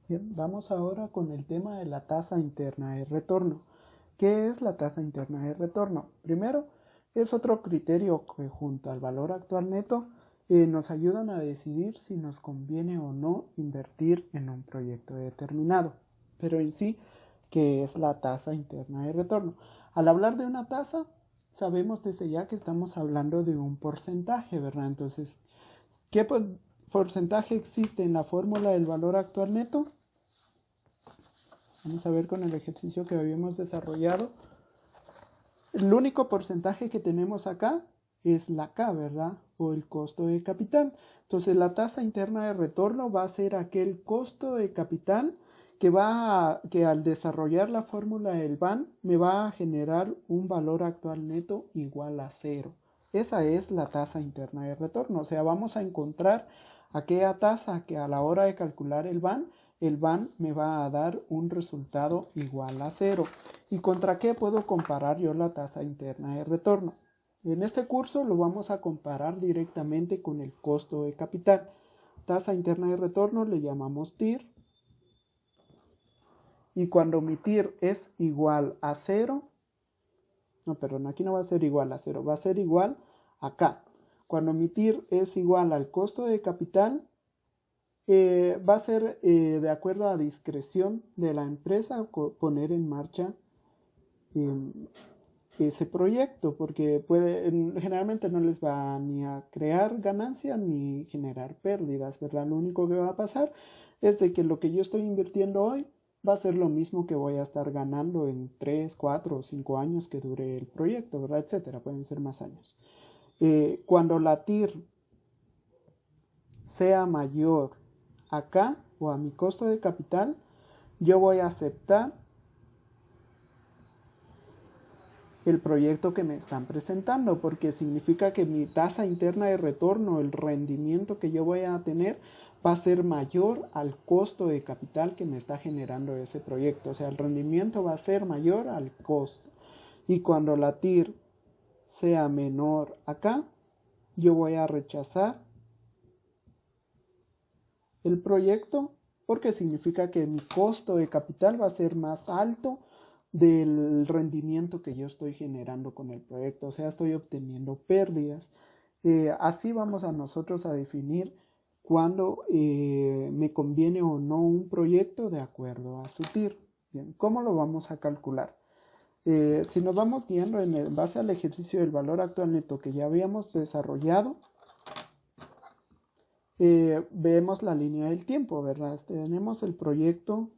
Bien, vamos ahora con el tema de la tasa interna de retorno. ¿Qué es la tasa interna de retorno? Primero, es otro criterio que junto al valor actual neto nos ayudan a decidir si nos conviene o no invertir en un proyecto determinado. Pero en sí, ¿qué es la tasa interna de retorno? Al hablar de una tasa, sabemos desde ya que estamos hablando de un porcentaje, ¿verdad? Entonces, ¿qué porcentaje existe en la fórmula del valor actual neto? Vamos a ver con el ejercicio que habíamos desarrollado. El único porcentaje que tenemos acá es la K, ¿verdad? O el costo de capital. Entonces la tasa interna de retorno va a ser aquel costo de capital que al desarrollar la fórmula del BAN me va a generar un valor actual neto igual a cero. Esa es la tasa interna de retorno. O sea, vamos a encontrar aquella tasa que a la hora de calcular el BAN me va a dar un resultado igual a cero. ¿Y contra qué puedo comparar yo la tasa interna de retorno? En este curso lo vamos a comparar directamente con el costo de capital. Tasa interna de retorno le llamamos TIR. Y cuando mi TIR es igual a cero, no, perdón, aquí no va a ser igual a cero, va a ser igual a K. Cuando mi TIR es igual al costo de capital, va a ser de acuerdo a discreción de la empresa poner en marcha ese proyecto, porque generalmente no les va ni a crear ganancia ni generar pérdidas, ¿verdad? Lo único que va a pasar es de que lo que yo estoy invirtiendo hoy va a ser lo mismo que voy a estar ganando en 3, 4 o 5 años que dure el proyecto, ¿verdad? Etcétera, pueden ser más años. Cuando la TIR sea mayor acá o a mi costo de capital, yo voy a aceptar el proyecto que me están presentando, porque significa que mi tasa interna de retorno, el rendimiento que yo voy a tener, va a ser mayor al costo de capital que me está generando ese proyecto. O sea, el rendimiento va a ser mayor al costo. Y cuando la TIR sea menor acá, yo voy a rechazar el proyecto porque significa que mi costo de capital va a ser más alto del rendimiento que yo estoy generando con el proyecto, o sea, estoy obteniendo pérdidas. Así vamos a nosotros a definir cuándo me conviene o no un proyecto de acuerdo a su TIR. Bien, ¿cómo lo vamos a calcular? Si nos vamos guiando en base al ejercicio del valor actual neto que ya habíamos desarrollado, vemos la línea del tiempo, ¿verdad? Tenemos el proyecto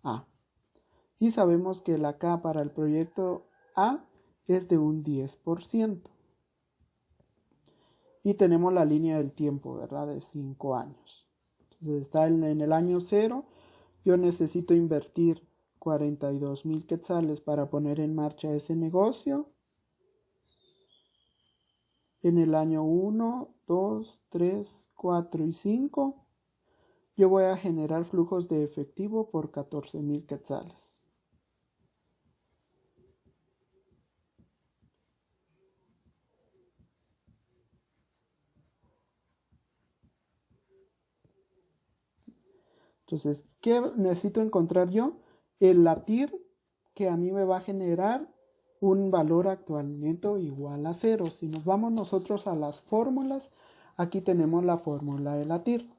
A. Y sabemos que la K para el proyecto A es de un 10%. Y tenemos la línea del tiempo, ¿verdad? De 5 años. Entonces está en el año 0. Yo necesito invertir 42,000 quetzales para poner en marcha ese negocio. En el año 1, 2, 3, 4 y 5, yo voy a generar flujos de efectivo por 14,000 quetzales. Entonces, ¿qué necesito encontrar yo? El latir que a mí me va a generar un valor actual neto igual a cero. Si nos vamos nosotros a las fórmulas, aquí tenemos la fórmula de latir.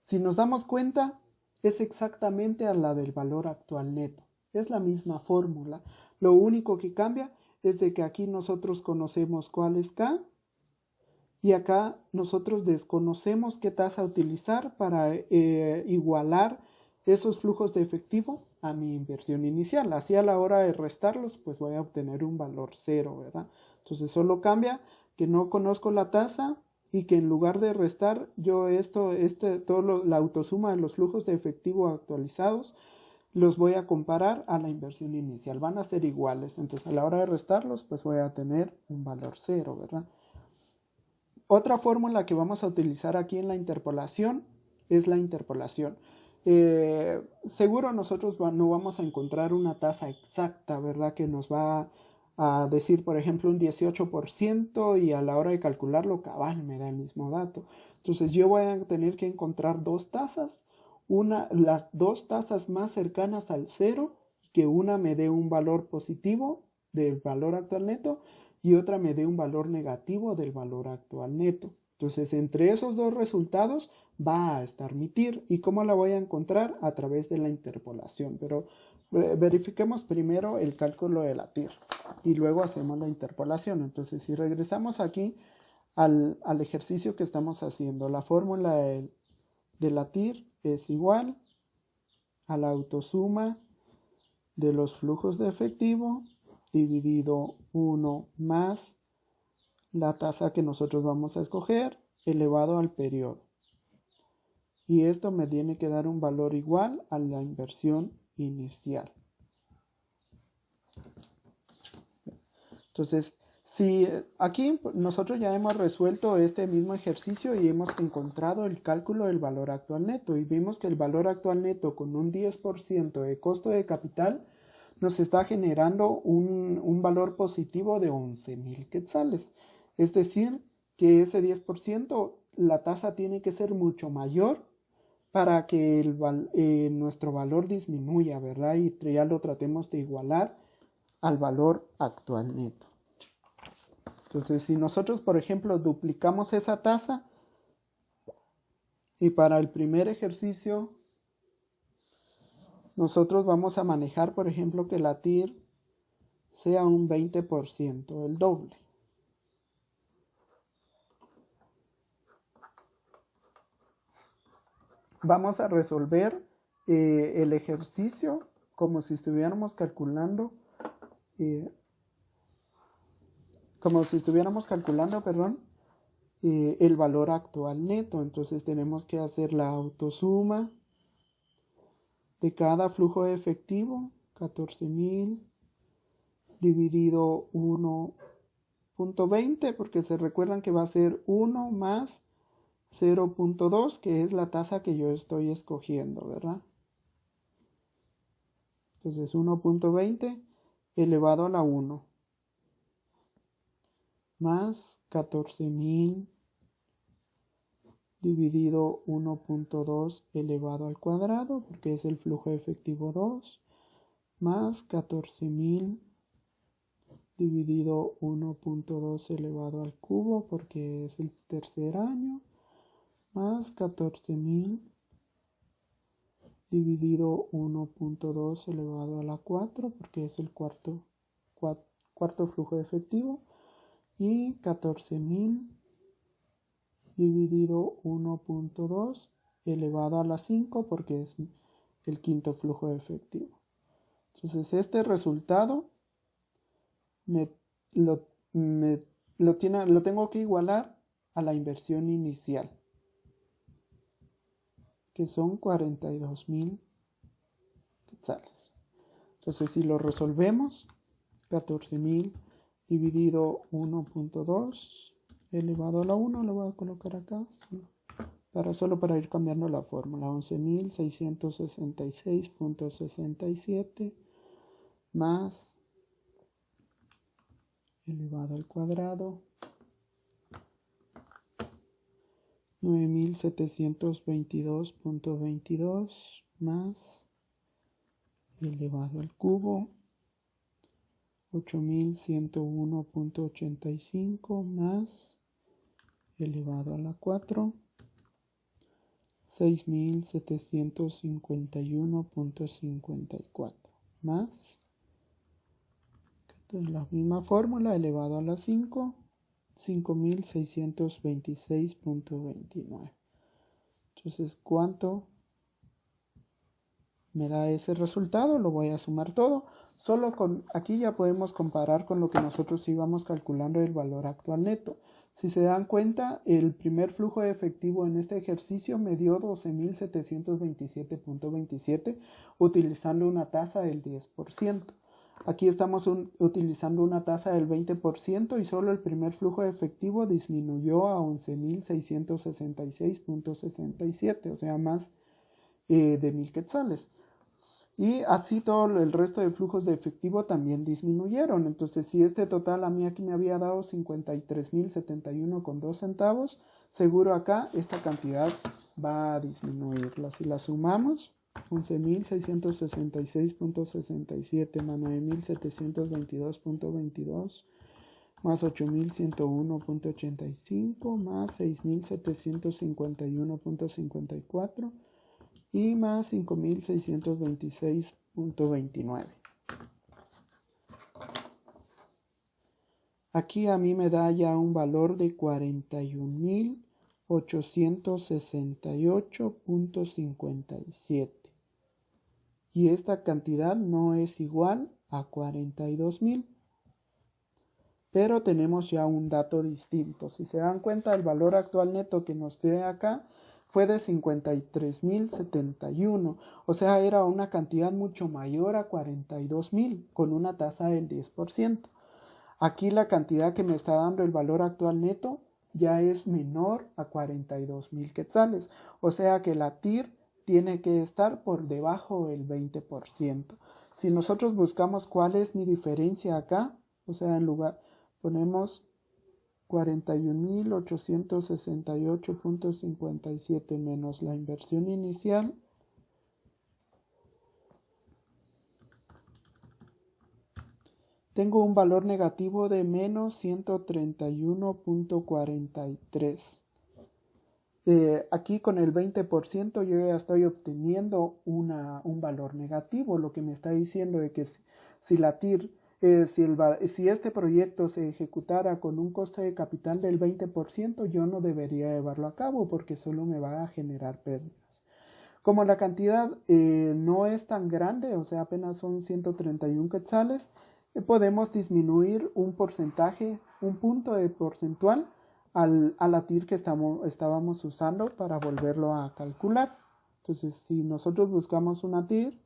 Si nos damos cuenta, es exactamente a la del valor actual neto. Es la misma fórmula. Lo único que cambia es de que aquí nosotros conocemos cuál es K y acá nosotros desconocemos qué tasa utilizar para igualar esos flujos de efectivo a mi inversión inicial. Así a la hora de restarlos, pues voy a obtener un valor cero, ¿verdad? Entonces solo cambia que no conozco la tasa y que en lugar de restar yo la autosuma de los flujos de efectivo actualizados los voy a comparar a la inversión inicial. Van a ser iguales. Entonces a la hora de restarlos, pues voy a tener un valor cero, ¿verdad? Otra fórmula que vamos a utilizar aquí en la interpolación es la interpolación. Seguro nosotros no vamos a encontrar una tasa exacta, ¿verdad? Que nos va a decir, por ejemplo, un 18% y a la hora de calcularlo, cabal, me da el mismo dato. Entonces yo voy a tener que encontrar dos tasas, las dos tasas más cercanas al cero, que una me dé un valor positivo del valor actual neto y otra me dé un valor negativo del valor actual neto. Entonces, entre esos dos resultados va a estar mi TIR. ¿Y cómo la voy a encontrar? A través de la interpolación. Pero verifiquemos primero el cálculo de la TIR y luego hacemos la interpolación. Entonces, si regresamos aquí al ejercicio que estamos haciendo, la fórmula de la TIR es igual a la autosuma de los flujos de efectivo dividido 1 más la tasa que nosotros vamos a escoger elevado al periodo. Y esto me tiene que dar un valor igual a la inversión inicial. Entonces, si aquí nosotros ya hemos resuelto este mismo ejercicio y hemos encontrado el cálculo del valor actual neto y vimos que el valor actual neto con un 10% de costo de capital nos está generando un valor positivo de 11,000 quetzales. Es decir, que ese 10%, la tasa tiene que ser mucho mayor para que nuestro valor disminuya, ¿verdad? Y ya lo tratemos de igualar al valor actual neto. Entonces, si nosotros, por ejemplo, duplicamos esa tasa y para el primer ejercicio nosotros vamos a manejar, por ejemplo, que la TIR sea un 20%, el doble. Vamos a resolver el ejercicio como si estuviéramos calculando el valor actual neto. Entonces tenemos que hacer la autosuma de cada flujo de efectivo, 14,000 dividido 1.20, porque se recuerdan que va a ser 1 más 0.2, que es la tasa que yo estoy escogiendo, ¿verdad? Entonces 1.20 elevado a la 1 más 14,000 dividido 1.2 elevado al cuadrado, porque es el flujo efectivo 2, más 14,000 dividido 1.2 elevado al cubo, porque es el tercer año, más 14,000 dividido 1.2 elevado a la 4, porque es el cuarto flujo efectivo, y 14,000 dividido 1.2 elevado a la 5, porque es el quinto flujo efectivo. Entonces este resultado lo tengo que igualar a la inversión inicial, que son 42,000 quetzales. Entonces si lo resolvemos, 14,000 dividido 1.2 elevado a la 1, lo voy a colocar acá, solo para ir cambiando la fórmula, 11,666.67 más elevado al cuadrado, 9,722.22 más elevado al cubo, 8,101.85 más elevado a la 4, 6,751.54 más, la misma fórmula, elevado a la 5, 5,626.29. Entonces, ¿cuánto me da ese resultado? Lo voy a sumar todo. Aquí ya podemos comparar con lo que nosotros íbamos calculando el valor actual neto. Si se dan cuenta, el primer flujo de efectivo en este ejercicio me dio 12,727.27 utilizando una tasa del 10%. Aquí estamos utilizando una tasa del 20% y solo el primer flujo de efectivo disminuyó a 11,666.67, o sea, más de 1,000 quetzales. Y así todo el resto de flujos de efectivo también disminuyeron. Entonces, si este total a mí aquí me había dado 53.071,2 centavos, seguro acá esta cantidad va a disminuirla. Si la sumamos, 11.666.67 más 9.722.22 más 8.101.85 más 6.751.54 y más 5.626.29. Aquí a mí me da ya un valor de 41.868.57. Y esta cantidad no es igual a 42.000. Pero tenemos ya un dato distinto. Si se dan cuenta, el valor actual neto que nos dio acá fue de 53.071, o sea, era una cantidad mucho mayor a 42.000, con una tasa del 10%. Aquí la cantidad que me está dando el valor actual neto ya es menor a 42.000 quetzales, o sea que la TIR tiene que estar por debajo del 20%. Si nosotros buscamos cuál es mi diferencia acá, o sea, en lugar, ponemos 41.868.57 menos la inversión inicial, tengo un valor negativo de menos 131.43. Aquí con el 20% yo ya estoy obteniendo un valor negativo, lo que me está diciendo es que si la TIR, si este proyecto se ejecutara con un coste de capital del 20%, yo no debería llevarlo a cabo porque solo me va a generar pérdidas. Como la cantidad no es tan grande, o sea, apenas son 131 quetzales, podemos disminuir un porcentaje, un punto de porcentual a la TIR que estábamos usando para volverlo a calcular. Entonces, si nosotros buscamos una TIR